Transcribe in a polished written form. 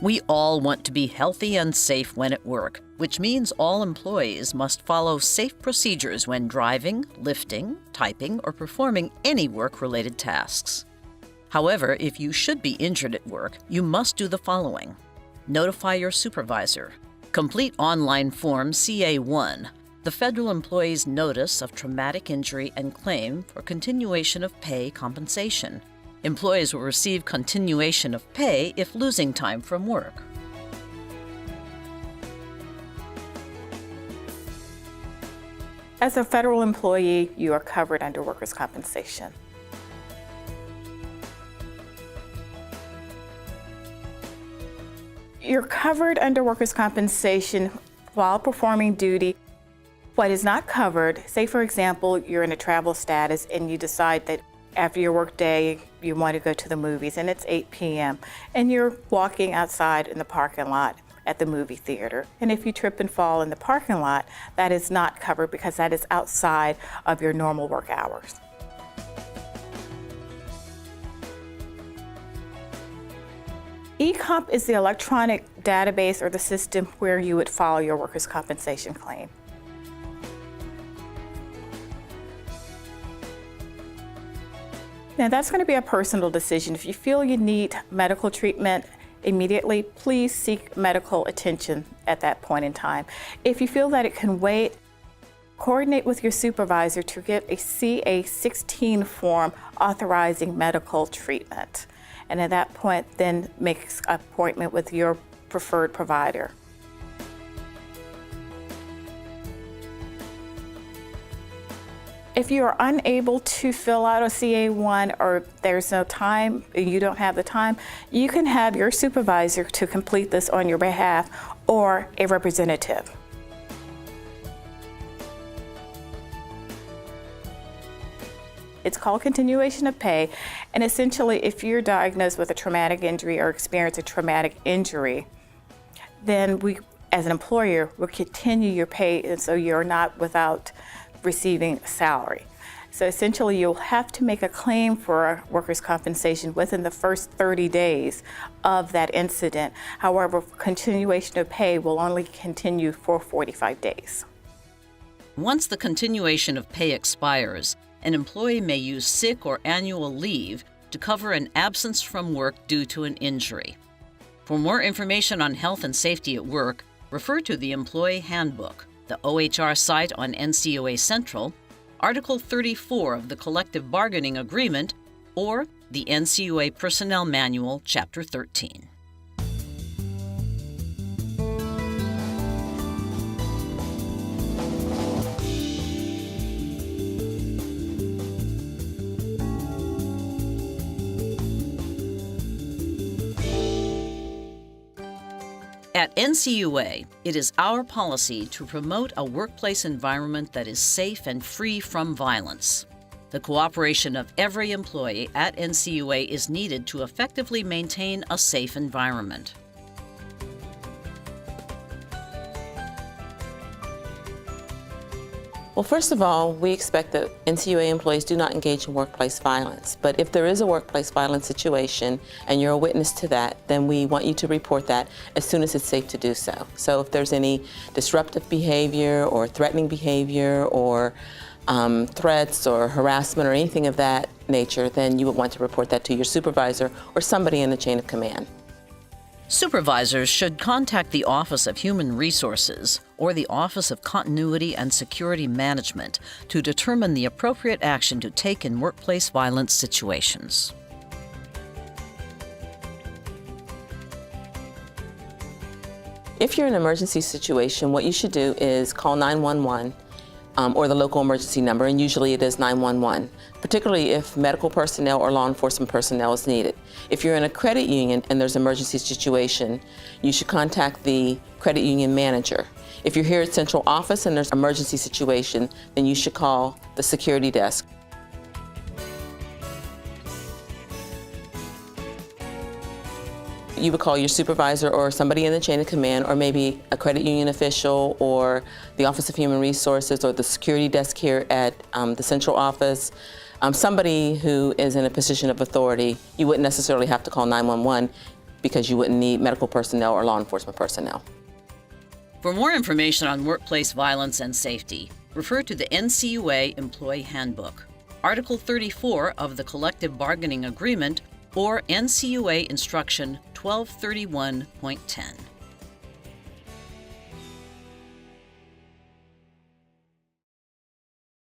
We all want to be healthy and safe when at work, which means all employees must follow safe procedures when driving, lifting, typing, or performing any work-related tasks. However, if you should be injured at work, you must do the following. Notify your supervisor. Complete online form CA1, the federal employee's notice of traumatic injury and claim for continuation of pay compensation. Employees will receive continuation of pay if losing time from work. As a federal employee, you are covered under workers' compensation. You're covered under workers' compensation while performing duty. What is not covered, say for example, you're in a travel status and you decide that after your work day, you want to go to the movies and it's 8 p.m. and you're walking outside in the parking lot at the movie theater. And if you trip and fall in the parking lot, that is not covered because that is outside of your normal work hours. eComp is the electronic database or the system where you would file your workers' compensation claim. Now that's going to be a personal decision. If you feel you need medical treatment immediately, please seek medical attention at that point in time. If you feel that it can wait, coordinate with your supervisor to get a CA16 form authorizing medical treatment. And at that point, then make an appointment with your preferred provider. If you are unable to fill out a CA1 or there's no time, you don't have the time, you can have your supervisor to complete this on your behalf or a representative. It's called continuation of pay, and essentially if you're diagnosed with a traumatic injury or experience a traumatic injury, then we, as an employer, will continue your pay, and so you're not without receiving salary. So essentially you'll have to make a claim for workers' compensation within the first 30 days of that incident. However, continuation of pay will only continue for 45 days. Once the continuation of pay expires, an employee may use sick or annual leave to cover an absence from work due to an injury. For more information on health and safety at work, refer to the Employee Handbook, the OHR site on NCUA Central, Article 34 of the Collective Bargaining Agreement, or the NCUA Personnel Manual, Chapter 13. At NCUA, it is our policy to promote a workplace environment that is safe and free from violence. The cooperation of every employee at NCUA is needed to effectively maintain a safe environment. Well, first of all, we expect that NCUA employees do not engage in workplace violence. But if there is a workplace violence situation and you're a witness to that, then we want you to report that as soon as it's safe to do so. So if there's any disruptive behavior or threatening behavior or threats or harassment or anything of that nature, then you would want to report that to your supervisor or somebody in the chain of command. Supervisors should contact the Office of Human Resources or the Office of Continuity and Security Management to determine the appropriate action to take in workplace violence situations. If you're in an emergency situation, what you should do is call 911 or the local emergency number, and usually it is 911, particularly if medical personnel or law enforcement personnel is needed. If you're in a credit union and there's an emergency situation, you should contact the credit union manager. If you're here at central office and there's an emergency situation, then you should call the security desk. You would call your supervisor or somebody in the chain of command, or maybe a credit union official or the Office of Human Resources or the security desk here at the central office. Somebody who is in a position of authority. You wouldn't necessarily have to call 911. because you wouldn't need medical personnel or law enforcement personnel. For more information on workplace violence and safety, refer to the NCUA Employee Handbook, Article 34 of the Collective Bargaining Agreement, or NCUA Instruction 1231.10.